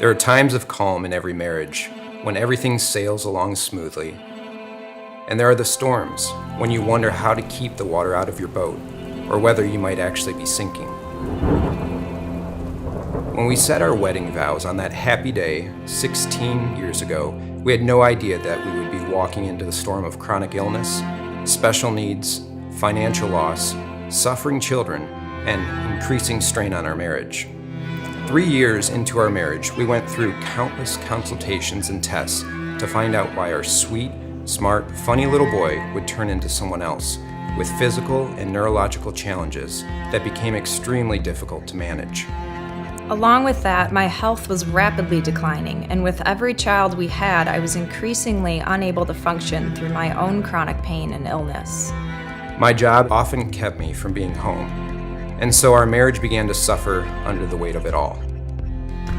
There are times of calm in every marriage, when everything sails along smoothly. And there are the storms, when you wonder how to keep the water out of your boat, or whether you might actually be sinking. When we set our wedding vows on that happy day 16 years ago, we had no idea that we would be walking into the storm of chronic illness, special needs, financial loss, suffering children, and increasing strain on our marriage. 3 years into our marriage, we went through countless consultations and tests to find out why our sweet, smart, funny little boy would turn into someone else with physical and neurological challenges that became extremely difficult to manage. Along with that, my health was rapidly declining, and with every child we had, I was increasingly unable to function through my own chronic pain and illness. My job often kept me from being home, and so our marriage began to suffer under the weight of it all.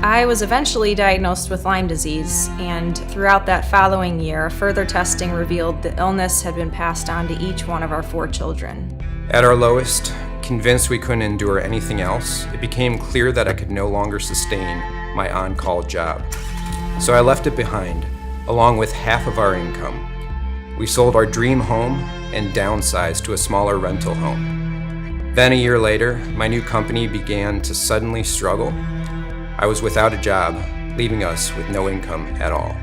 I was eventually diagnosed with Lyme disease, and throughout that following year, further testing revealed the illness had been passed on to each one of our 4 children. At our lowest, convinced we couldn't endure anything else, it became clear that I could no longer sustain my on-call job. So I left it behind, along with half of our income. We sold our dream home and downsized to a smaller rental home. Then a year later, my new company began to suddenly struggle. I was without a job, leaving us with no income at all.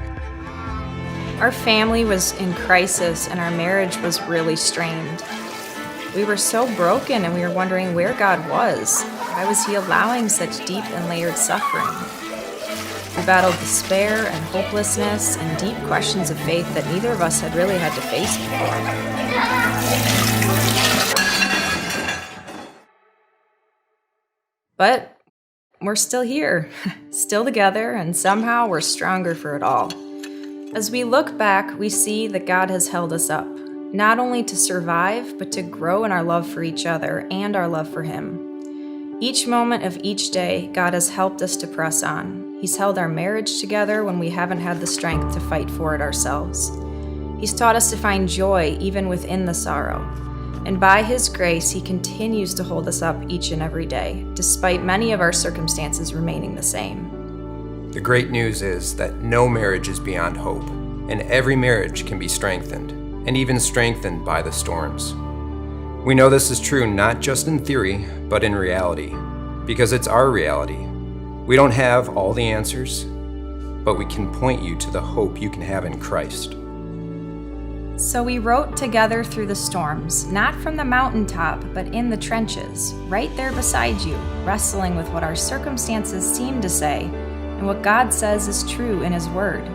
Our family was in crisis and our marriage was really strained. We were so broken and we were wondering where God was. Why was He allowing such deep and layered suffering? We battled despair and hopelessness and deep questions of faith that neither of us had really had to face before. But we're still here, still together, and somehow we're stronger for it all. As we look back, we see that God has held us up, not only to survive, but to grow in our love for each other and our love for Him. Each moment of each day, God has helped us to press on. He's held our marriage together when we haven't had the strength to fight for it ourselves. He's taught us to find joy even within the sorrow. And by His grace, He continues to hold us up each and every day, despite many of our circumstances remaining the same. The great news is that no marriage is beyond hope, and every marriage can be strengthened, and even strengthened by the storms. We know this is true not just in theory, but in reality, because it's our reality. We don't have all the answers, but we can point you to the hope you can have in Christ. So we wrote together through the storms, not from the mountaintop, but in the trenches, right there beside you, wrestling with what our circumstances seem to say and what God says is true in His Word.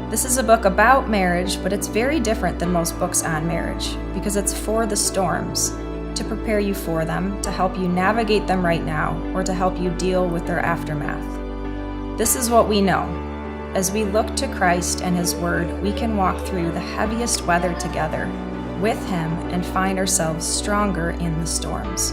This is a book about marriage, but it's very different than most books on marriage because it's for the storms, to prepare you for them, to help you navigate them right now, or to help you deal with their aftermath. This is what we know. As we look to Christ and His Word, we can walk through the heaviest weather together with Him and find ourselves stronger in the storms.